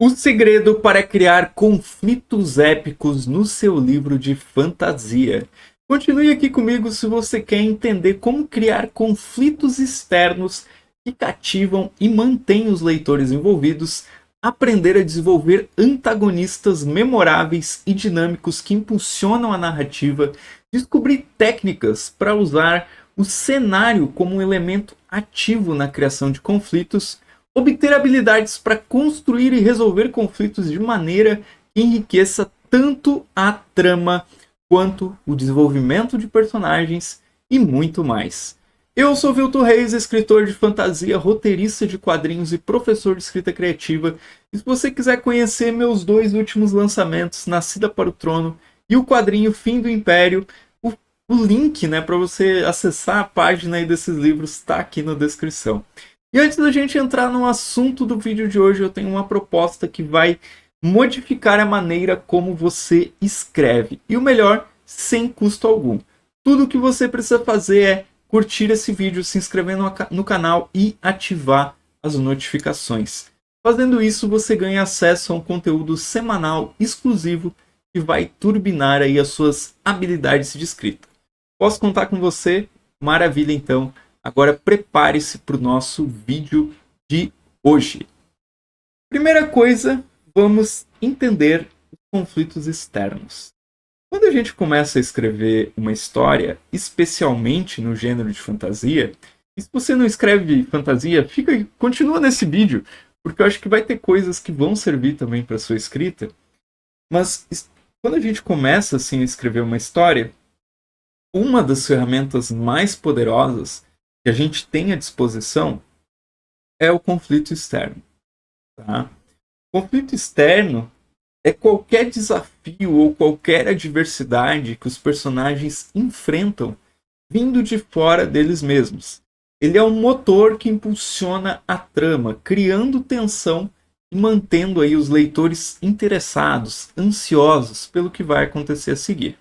O segredo para criar conflitos épicos no seu livro de fantasia. Continue aqui comigo se você quer entender como criar conflitos externos que cativam e mantêm os leitores envolvidos, aprender a desenvolver antagonistas memoráveis e dinâmicos que impulsionam a narrativa, descobrir técnicas para usar o cenário como um elemento ativo na criação de conflitos, obter habilidades para construir e resolver conflitos de maneira que enriqueça tanto a trama quanto o desenvolvimento de personagens e muito mais. Eu sou Vilto Reis, escritor de fantasia, roteirista de quadrinhos e professor de escrita criativa. E se você quiser conhecer meus dois últimos lançamentos, Nascida para o Trono e o quadrinho Fim do Império, o link, para você acessar a página aí desses livros está aqui na descrição. E antes da gente entrar no assunto do vídeo de hoje, eu tenho uma proposta que vai modificar a maneira como você escreve. E o melhor, sem custo algum. Tudo o que você precisa fazer é curtir esse vídeo, se inscrever no canal e ativar as notificações. Fazendo isso, você ganha acesso a um conteúdo semanal exclusivo que vai turbinar aí as suas habilidades de escrita. Posso contar com você? Maravilha, então. Agora prepare-se para o nosso vídeo de hoje. Primeira coisa, vamos entender os conflitos externos. Quando a gente começa a escrever uma história, especialmente no gênero de fantasia, e se você não escreve fantasia, continua nesse vídeo, porque eu acho que vai ter coisas que vão servir também para a sua escrita. Mas quando a gente começa assim, a escrever uma história, uma das ferramentas mais poderosas que a gente tem à disposição é o conflito externo. Tá? O conflito externo é qualquer desafio ou qualquer adversidade que os personagens enfrentam vindo de fora deles mesmos. Ele é um motor que impulsiona a trama, criando tensão e mantendo aí os leitores interessados, ansiosos pelo que vai acontecer a seguir.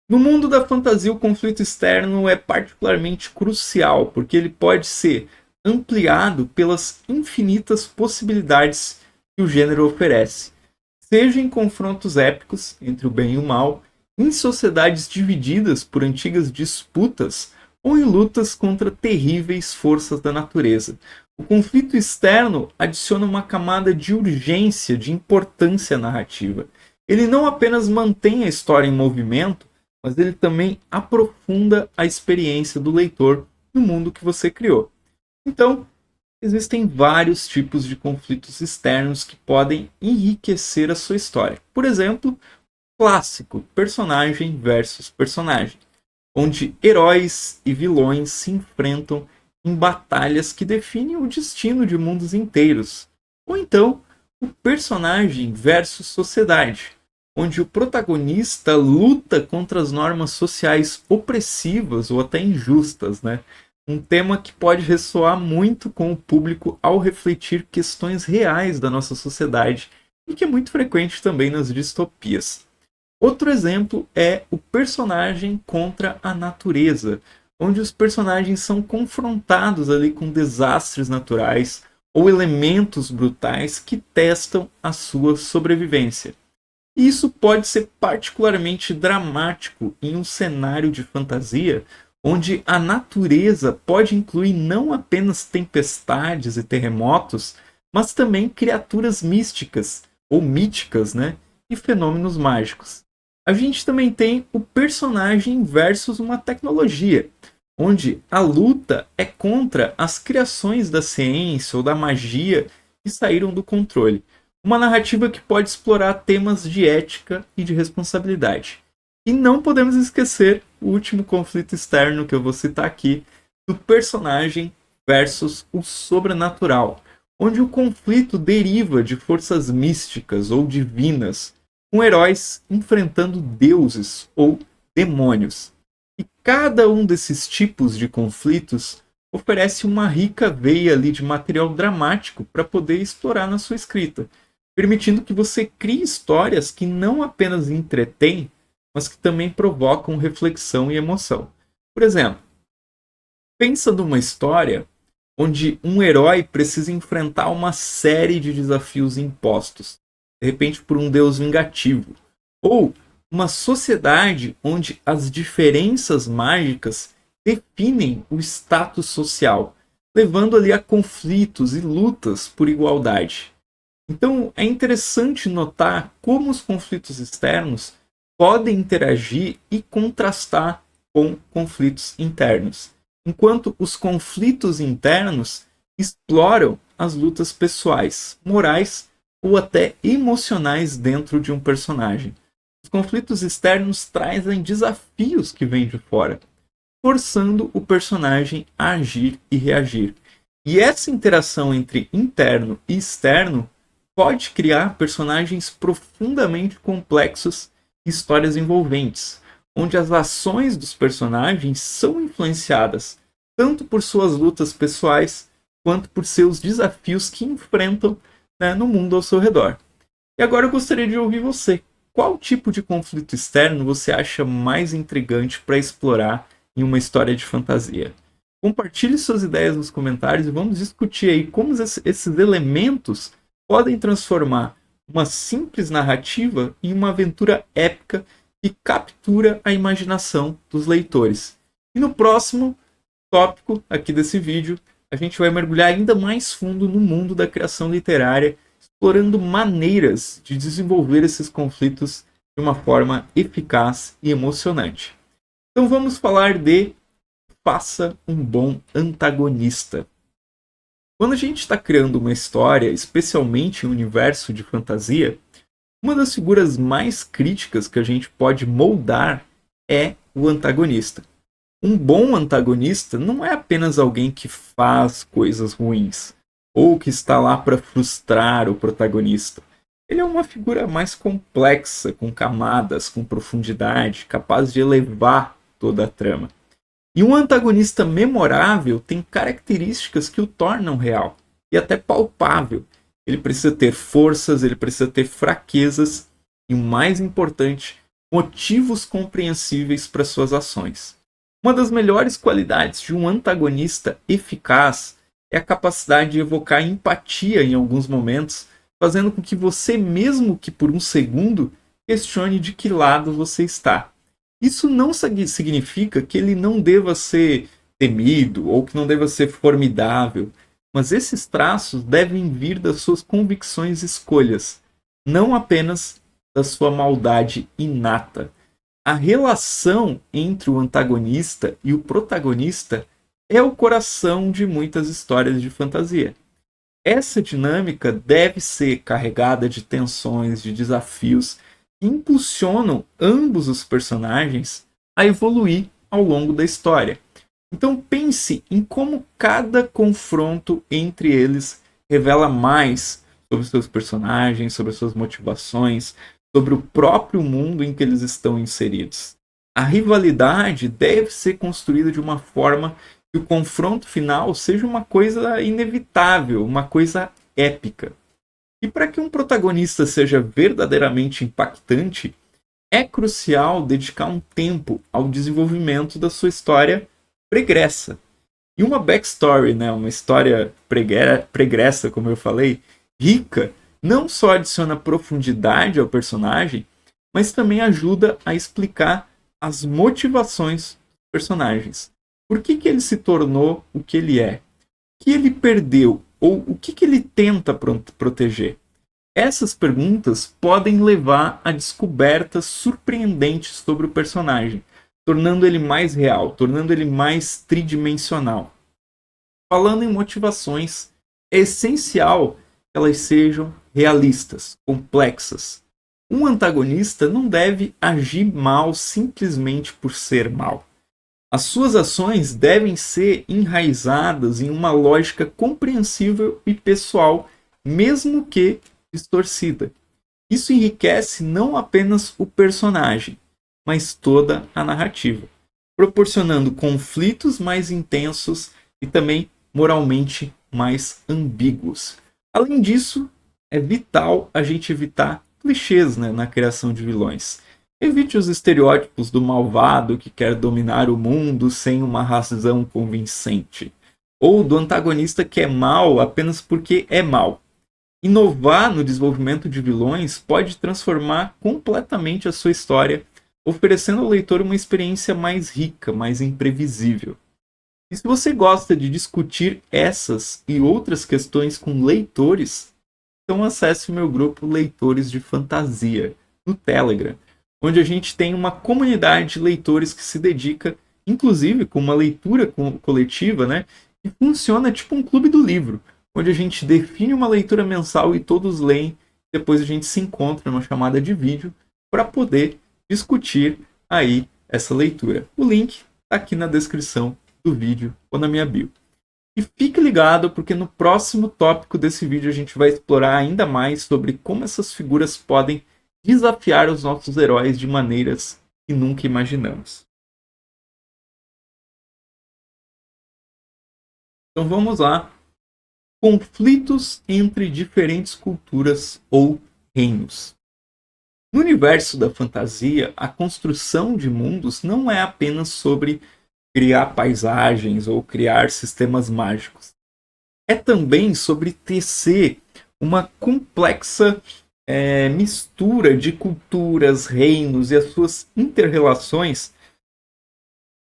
No mundo da fantasia, o conflito externo é particularmente crucial, porque ele pode ser ampliado pelas infinitas possibilidades que o gênero oferece, seja em confrontos épicos entre o bem e o mal, em sociedades divididas por antigas disputas ou em lutas contra terríveis forças da natureza. O conflito externo adiciona uma camada de urgência, de importância narrativa. Ele não apenas mantém a história em movimento, mas ele também aprofunda a experiência do leitor no mundo que você criou. Então, existem vários tipos de conflitos externos que podem enriquecer a sua história. Por exemplo, clássico, personagem versus personagem, onde heróis e vilões se enfrentam em batalhas que definem o destino de mundos inteiros. Ou então, o personagem versus sociedade, onde o protagonista luta contra as normas sociais opressivas ou até injustas, né? Um tema que pode ressoar muito com o público ao refletir questões reais da nossa sociedade e que é muito frequente também nas distopias. Outro exemplo é o personagem contra a natureza, onde os personagens são confrontados ali com desastres naturais ou elementos brutais que testam a sua sobrevivência. E isso pode ser particularmente dramático em um cenário de fantasia, onde a natureza pode incluir não apenas tempestades e terremotos, mas também criaturas místicas ou míticas, e fenômenos mágicos. A gente também tem o personagem versus uma tecnologia, onde a luta é contra as criações da ciência ou da magia que saíram do controle. Uma narrativa que pode explorar temas de ética e de responsabilidade. E não podemos esquecer o último conflito externo que eu vou citar aqui, do personagem versus o sobrenatural, onde o conflito deriva de forças místicas ou divinas, com heróis enfrentando deuses ou demônios. E cada um desses tipos de conflitos oferece uma rica veia ali de material dramático para poder explorar na sua escrita, permitindo que você crie histórias que não apenas entretêm, mas que também provocam reflexão e emoção. Por exemplo, pensa numa história onde um herói precisa enfrentar uma série de desafios impostos, de repente por um deus vingativo, ou uma sociedade onde as diferenças mágicas definem o status social, levando ali a conflitos e lutas por igualdade. Então é interessante notar como os conflitos externos podem interagir e contrastar com conflitos internos, enquanto os conflitos internos exploram as lutas pessoais, morais ou até emocionais dentro de um personagem. Os conflitos externos trazem desafios que vêm de fora, forçando o personagem a agir e reagir. E essa interação entre interno e externo pode criar personagens profundamente complexos e histórias envolventes, onde as ações dos personagens são influenciadas tanto por suas lutas pessoais quanto por seus desafios que enfrentam, né, no mundo ao seu redor. E agora eu gostaria de ouvir você. Qual tipo de conflito externo você acha mais intrigante para explorar em uma história de fantasia? Compartilhe suas ideias nos comentários e vamos discutir aí como esses elementos podem transformar uma simples narrativa em uma aventura épica que captura a imaginação dos leitores. E no próximo tópico aqui desse vídeo, a gente vai mergulhar ainda mais fundo no mundo da criação literária, explorando maneiras de desenvolver esses conflitos de uma forma eficaz e emocionante. Então vamos falar de faça um bom antagonista. Quando a gente está criando uma história, especialmente em um universo de fantasia, uma das figuras mais críticas que a gente pode moldar é o antagonista. Um bom antagonista não é apenas alguém que faz coisas ruins, ou que está lá para frustrar o protagonista. Ele é uma figura mais complexa, com camadas, com profundidade, capaz de elevar toda a trama. E um antagonista memorável tem características que o tornam real e até palpável. Ele precisa ter forças, ele precisa ter fraquezas e, o mais importante, motivos compreensíveis para suas ações. Uma das melhores qualidades de um antagonista eficaz é a capacidade de evocar empatia em alguns momentos, fazendo com que você, mesmo que por um segundo, questione de que lado você está. Isso não significa que ele não deva ser temido ou que não deva ser formidável, mas esses traços devem vir das suas convicções e escolhas, não apenas da sua maldade inata. A relação entre o antagonista e o protagonista é o coração de muitas histórias de fantasia. Essa dinâmica deve ser carregada de tensões, de desafios, que impulsionam ambos os personagens a evoluir ao longo da história. Então pense em como cada confronto entre eles revela mais sobre seus personagens, sobre suas motivações, sobre o próprio mundo em que eles estão inseridos. A rivalidade deve ser construída de uma forma que o confronto final seja uma coisa inevitável, uma coisa épica. E para que um protagonista seja verdadeiramente impactante, é crucial dedicar um tempo ao desenvolvimento da sua história pregressa. E uma backstory, né, uma história pregressa, como eu falei, rica, não só adiciona profundidade ao personagem, mas também ajuda a explicar as motivações dos personagens. Por que ele se tornou o que ele é? O que ele perdeu? Ou o que ele tenta proteger? Essas perguntas podem levar a descobertas surpreendentes sobre o personagem, tornando ele mais real, tornando ele mais tridimensional. Falando em motivações, é essencial que elas sejam realistas, complexas. Um antagonista não deve agir mal simplesmente por ser mal. As suas ações devem ser enraizadas em uma lógica compreensível e pessoal, mesmo que distorcida. Isso enriquece não apenas o personagem, mas toda a narrativa, proporcionando conflitos mais intensos e também moralmente mais ambíguos. Além disso, é vital a gente evitar clichês, né, na criação de vilões. Evite os estereótipos do malvado que quer dominar o mundo sem uma razão convincente. ou do antagonista que é mal apenas porque é mal. Inovar no desenvolvimento de vilões pode transformar completamente a sua história, oferecendo ao leitor uma experiência mais rica, mais imprevisível. E se você gosta de discutir essas e outras questões com leitores, então acesse o meu grupo Leitores de Fantasia, no Telegram, onde a gente tem uma comunidade de leitores que se dedica, inclusive, com uma leitura coletiva, né? E funciona tipo um clube do livro, onde a gente define uma leitura mensal e todos leem. Depois a gente se encontra numa chamada de vídeo para poder discutir aí essa leitura. O link está aqui na descrição do vídeo ou na minha bio. E fique ligado, porque no próximo tópico desse vídeo a gente vai explorar ainda mais sobre como essas figuras podem desafiar os nossos heróis de maneiras que nunca imaginamos. Então vamos lá. Conflitos entre diferentes culturas ou reinos. No universo da fantasia, a construção de mundos não é apenas sobre criar paisagens ou criar sistemas mágicos. É também sobre tecer uma complexa mistura de culturas, reinos e as suas interrelações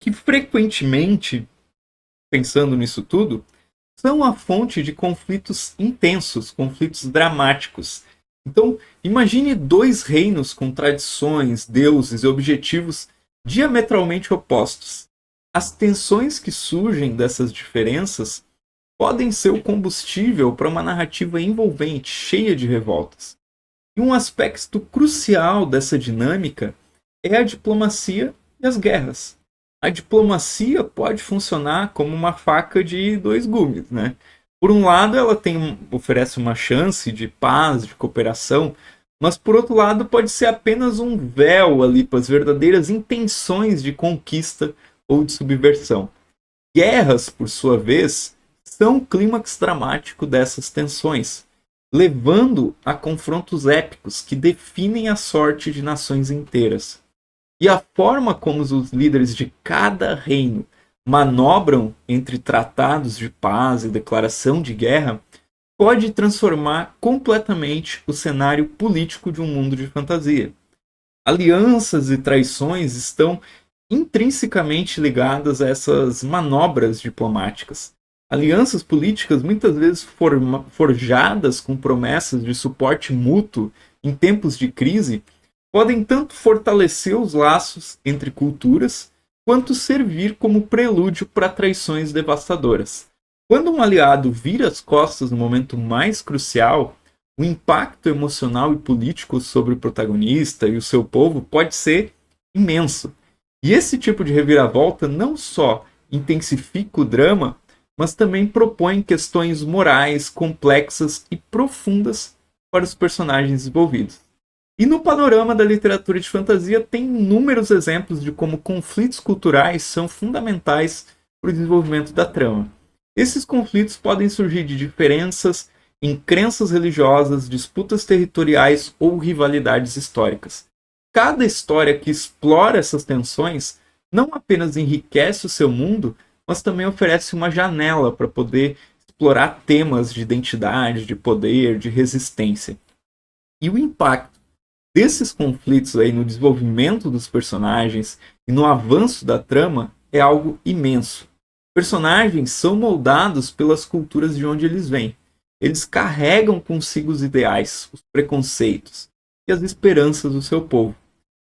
que frequentemente, pensando nisso tudo, são a fonte de conflitos intensos, conflitos dramáticos. Então, imagine dois reinos com tradições, deuses e objetivos diametralmente opostos. As tensões que surgem dessas diferenças podem ser o combustível para uma narrativa envolvente, cheia de revoltas. E um aspecto crucial dessa dinâmica é a diplomacia e as guerras. A diplomacia pode funcionar como uma faca de dois gumes, né? Por um lado, ela oferece uma chance de paz, de cooperação, mas por outro lado, pode ser apenas um véu ali para as verdadeiras intenções de conquista ou de subversão. Guerras, por sua vez, são o clímax dramático dessas tensões, levando a confrontos épicos que definem a sorte de nações inteiras. E a forma como os líderes de cada reino manobram entre tratados de paz e declaração de guerra pode transformar completamente o cenário político de um mundo de fantasia. Alianças e traições estão intrinsecamente ligadas a essas manobras diplomáticas. Alianças políticas muitas vezes forjadas com promessas de suporte mútuo em tempos de crise podem tanto fortalecer os laços entre culturas, quanto servir como prelúdio para traições devastadoras. Quando um aliado vira as costas no momento mais crucial, o impacto emocional e político sobre o protagonista e o seu povo pode ser imenso. E esse tipo de reviravolta não só intensifica o drama, mas também propõe questões morais complexas e profundas para os personagens envolvidos. E no panorama da literatura de fantasia tem inúmeros exemplos de como conflitos culturais são fundamentais para o desenvolvimento da trama. Esses conflitos podem surgir de diferenças em crenças religiosas, disputas territoriais ou rivalidades históricas. Cada história que explora essas tensões não apenas enriquece o seu mundo, mas também oferece uma janela para poder explorar temas de identidade, de poder, de resistência. E o impacto desses conflitos aí no desenvolvimento dos personagens e no avanço da trama é algo imenso. Personagens são moldados pelas culturas de onde eles vêm. Eles carregam consigo os ideais, os preconceitos e as esperanças do seu povo.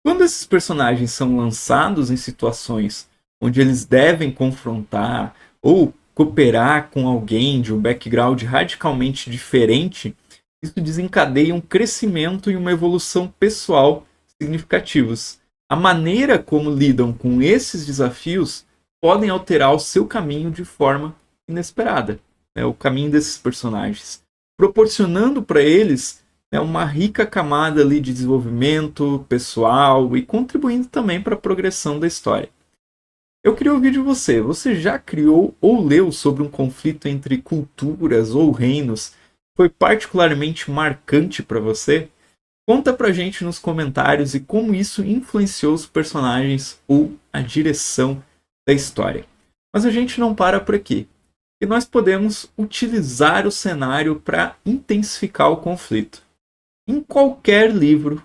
Quando esses personagens são lançados em situações onde eles devem confrontar ou cooperar com alguém de um background radicalmente diferente, isso desencadeia um crescimento e uma evolução pessoal significativos. A maneira como lidam com esses desafios podem alterar o seu caminho de forma inesperada, o caminho desses personagens, proporcionando para eles uma rica camada ali de desenvolvimento pessoal e contribuindo também para a progressão da história. Eu queria ouvir de você. Você já criou ou leu sobre um conflito entre culturas ou reinos foi particularmente marcante para você? Conta pra gente nos comentários e como isso influenciou os personagens ou a direção da história. Mas a gente não para por aqui. que nós podemos utilizar o cenário para intensificar o conflito. Em qualquer livro,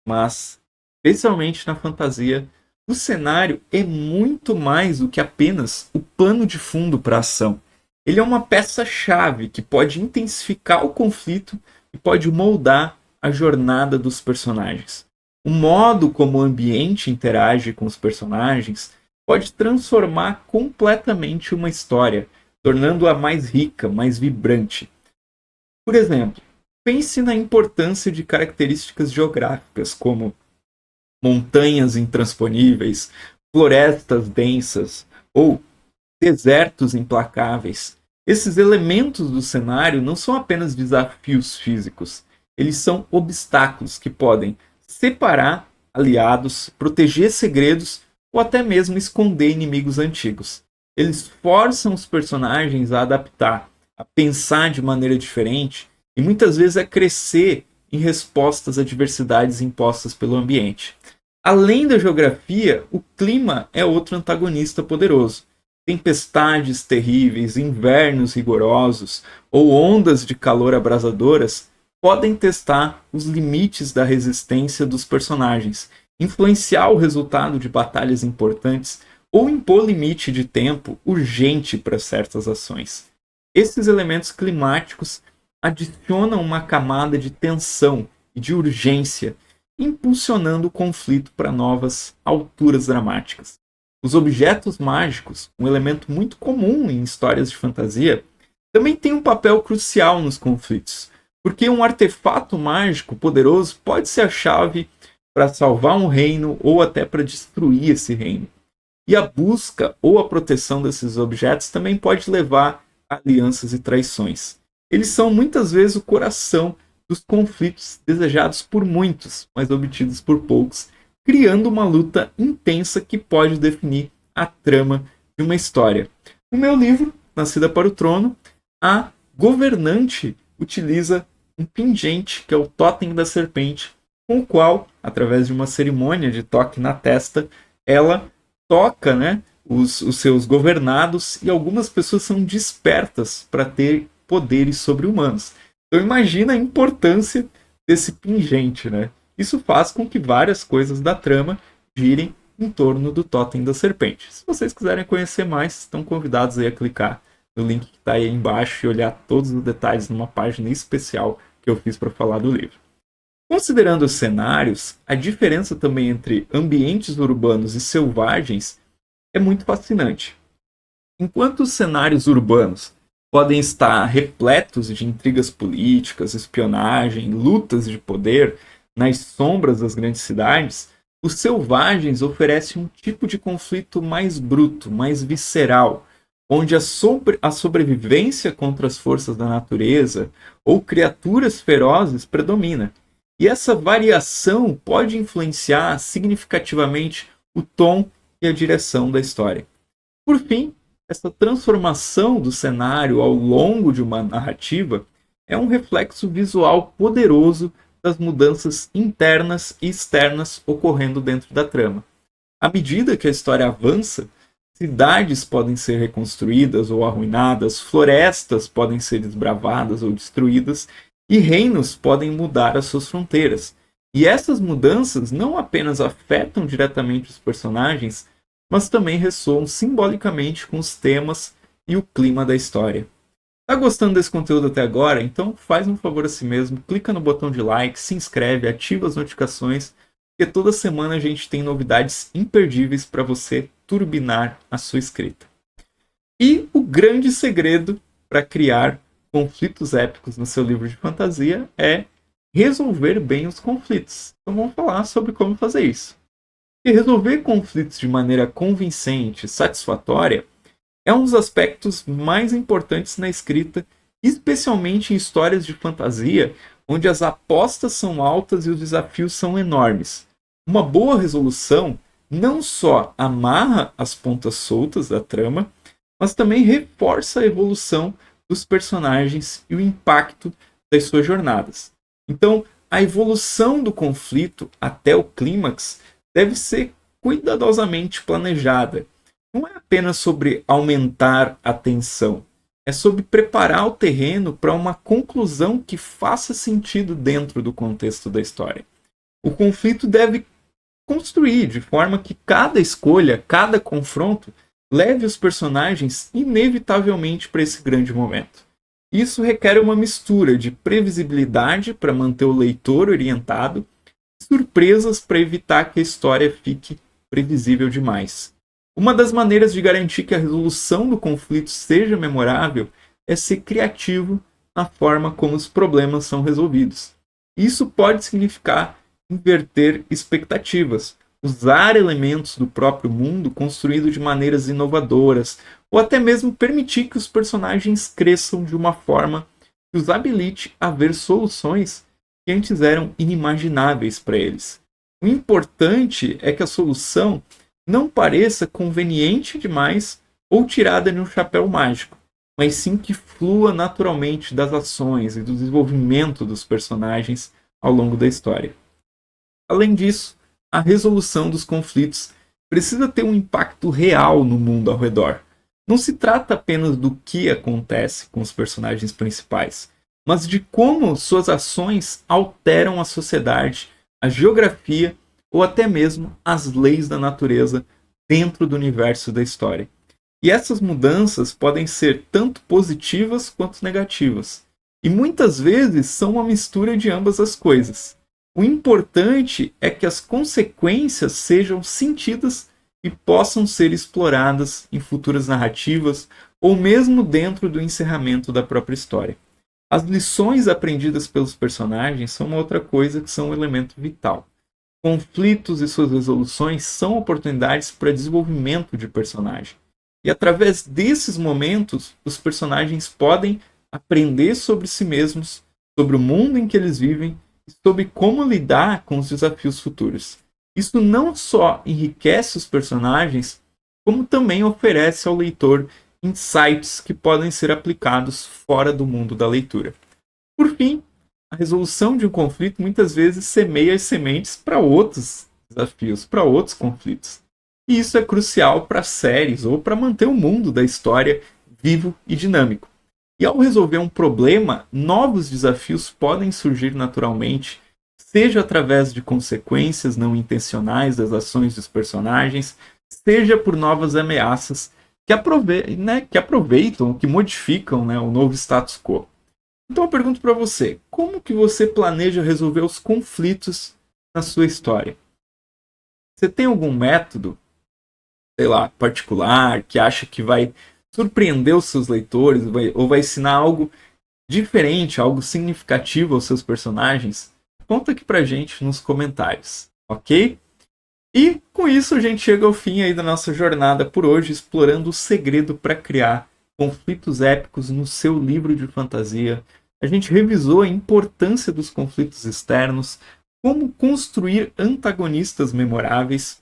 mas especialmente na fantasia, o cenário é muito mais do que apenas o pano de fundo para a ação. Ele é uma peça-chave que pode intensificar o conflito e pode moldar a jornada dos personagens. O modo como o ambiente interage com os personagens pode transformar completamente uma história, tornando-a mais rica, mais vibrante. Por exemplo, pense na importância de características geográficas como montanhas intransponíveis, florestas densas ou desertos implacáveis. Esses elementos do cenário não são apenas desafios físicos, eles são obstáculos que podem separar aliados, proteger segredos ou até mesmo esconder inimigos antigos. Eles forçam os personagens a adaptar, a pensar de maneira diferente e muitas vezes a crescer em respostas a adversidades impostas pelo ambiente. Além da geografia, o clima é outro antagonista poderoso. Tempestades terríveis, invernos rigorosos ou ondas de calor abrasadoras podem testar os limites da resistência dos personagens, influenciar o resultado de batalhas importantes ou impor limite de tempo urgente para certas ações. Esses elementos climáticos adicionam uma camada de tensão e de urgência, impulsionando o conflito para novas alturas dramáticas. Os objetos mágicos, um elemento muito comum em histórias de fantasia, também têm um papel crucial nos conflitos, porque um artefato mágico poderoso pode ser a chave para salvar um reino ou até para destruir esse reino. E a busca ou a proteção desses objetos também pode levar a alianças e traições. Eles são muitas vezes o coração dos conflitos desejados por muitos, mas obtidos por poucos, criando uma luta intensa que pode definir a trama de uma história. No meu livro, Nascida para o Trono, a governante utiliza um pingente, que é o Totem da Serpente, com o qual, através de uma cerimônia de toque na testa, ela toca, os seus governados, e algumas pessoas são despertas para ter poderes sobre-humanos. Então imagina a importância desse pingente, Isso faz com que várias coisas da trama girem em torno do Totem da Serpente. Se vocês quiserem conhecer mais, estão convidados aí a clicar no link que está aí embaixo e olhar todos os detalhes numa página especial que eu fiz para falar do livro. Considerando os cenários, a diferença também entre ambientes urbanos e selvagens é muito fascinante. Enquanto os cenários urbanos podem estar repletos de intrigas políticas, espionagem, lutas de poder nas sombras das grandes cidades, os selvagens oferecem um tipo de conflito mais bruto, mais visceral, onde a sobrevivência contra as forças da natureza ou criaturas ferozes predomina. E essa variação pode influenciar significativamente o tom e a direção da história. Por fim, essa transformação do cenário ao longo de uma narrativa é um reflexo visual poderoso das mudanças internas e externas ocorrendo dentro da trama. À medida que a história avança, cidades podem ser reconstruídas ou arruinadas, florestas podem ser desbravadas ou destruídas, e reinos podem mudar as suas fronteiras. E essas mudanças não apenas afetam diretamente os personagens, mas também ressoam simbolicamente com os temas e o clima da história. Tá gostando desse conteúdo até agora? Então faz um favor a si mesmo, clica no botão de like, se inscreve, ativa as notificações, porque toda semana a gente tem novidades imperdíveis para você turbinar a sua escrita. E o grande segredo para criar conflitos épicos no seu livro de fantasia é resolver bem os conflitos. Então vamos falar sobre como fazer isso. E resolver conflitos de maneira convincente, satisfatória, é um dos aspectos mais importantes na escrita, especialmente em histórias de fantasia, onde as apostas são altas e os desafios são enormes. Uma boa resolução não só amarra as pontas soltas da trama, mas também reforça a evolução dos personagens e o impacto das suas jornadas. Então, a evolução do conflito até o clímax deve ser cuidadosamente planejada. Não é apenas sobre aumentar a tensão, É sobre preparar o terreno para uma conclusão que faça sentido dentro do contexto da história. O conflito deve construir de forma que cada escolha, cada confronto, leve os personagens inevitavelmente para esse grande momento. Isso requer uma mistura de previsibilidade para manter o leitor orientado e surpresas para evitar que a história fique previsível demais. Uma das maneiras de garantir que a resolução do conflito seja memorável é ser criativo na forma como os problemas são resolvidos. Isso pode significar inverter expectativas, usar elementos do próprio mundo construído de maneiras inovadoras, ou até mesmo permitir que os personagens cresçam de uma forma que os habilite a ver soluções que antes eram inimagináveis para eles. O importante é que a solução não pareça conveniente demais ou tirada de um chapéu mágico, mas sim que flua naturalmente das ações e do desenvolvimento dos personagens ao longo da história. Além disso, a resolução dos conflitos precisa ter um impacto real no mundo ao redor. Não se trata apenas do que acontece com os personagens principais, mas de como suas ações alteram a sociedade, a geografia ou até mesmo as leis da natureza dentro do universo da história. E essas mudanças podem ser tanto positivas quanto negativas. E muitas vezes são uma mistura de ambas as coisas. O importante é que as consequências sejam sentidas e possam ser exploradas em futuras narrativas ou mesmo dentro do encerramento da própria história. As lições aprendidas pelos personagens são uma outra coisa que são um elemento vital. Conflitos e suas resoluções são oportunidades para desenvolvimento de personagem. E através desses momentos, os personagens podem aprender sobre si mesmos, sobre o mundo em que eles vivem e sobre como lidar com os desafios futuros. Isso não só enriquece os personagens, como também oferece ao leitor insights que podem ser aplicados fora do mundo da leitura. Por fim, a resolução de um conflito muitas vezes semeia as sementes para outros desafios, para outros conflitos. E isso é crucial para séries ou para manter o mundo da história vivo e dinâmico. E ao resolver um problema, novos desafios podem surgir naturalmente, seja através de consequências não intencionais das ações dos personagens, seja por novas ameaças que aproveitam, que modificam, o novo status quo. Então eu pergunto para você, como que você planeja resolver os conflitos na sua história? Você tem algum método, particular, que acha que vai surpreender os seus leitores ou vai ensinar algo diferente, algo significativo aos seus personagens? Conta aqui pra gente nos comentários, ok? E com isso a gente chega ao fim aí da nossa jornada por hoje, explorando o segredo para criar conflitos épicos no seu livro de fantasia. A gente revisou a importância dos conflitos externos, como construir antagonistas memoráveis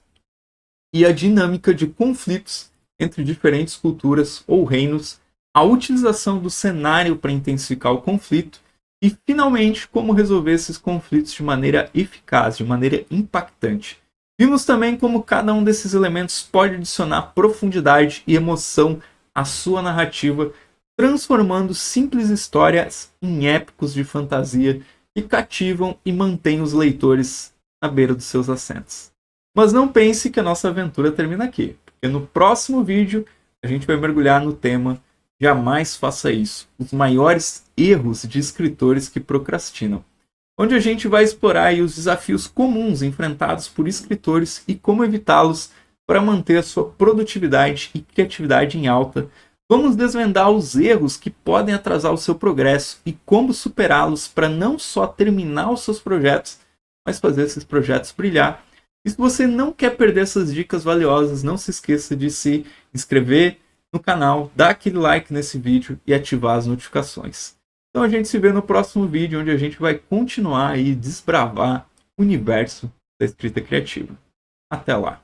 e a dinâmica de conflitos entre diferentes culturas ou reinos, a utilização do cenário para intensificar o conflito e, finalmente, como resolver esses conflitos de maneira eficaz, de maneira impactante. Vimos também como cada um desses elementos pode adicionar profundidade e emoção à sua narrativa, transformando simples histórias em épicos de fantasia que cativam e mantêm os leitores à beira dos seus assentos. Mas não pense que a nossa aventura termina aqui, porque no próximo vídeo a gente vai mergulhar no tema Jamais Faça Isso, os maiores erros de escritores que procrastinam, onde a gente vai explorar aí os desafios comuns enfrentados por escritores e como evitá-los para manter a sua produtividade e criatividade em alta. Vamos desvendar os erros que podem atrasar o seu progresso e como superá-los para não só terminar os seus projetos, mas fazer esses projetos brilhar. E se você não quer perder essas dicas valiosas, não se esqueça de se inscrever no canal, dar aquele like nesse vídeo e ativar as notificações. Então a gente se vê no próximo vídeo, onde a gente vai continuar a desbravar o universo da escrita criativa. Até lá!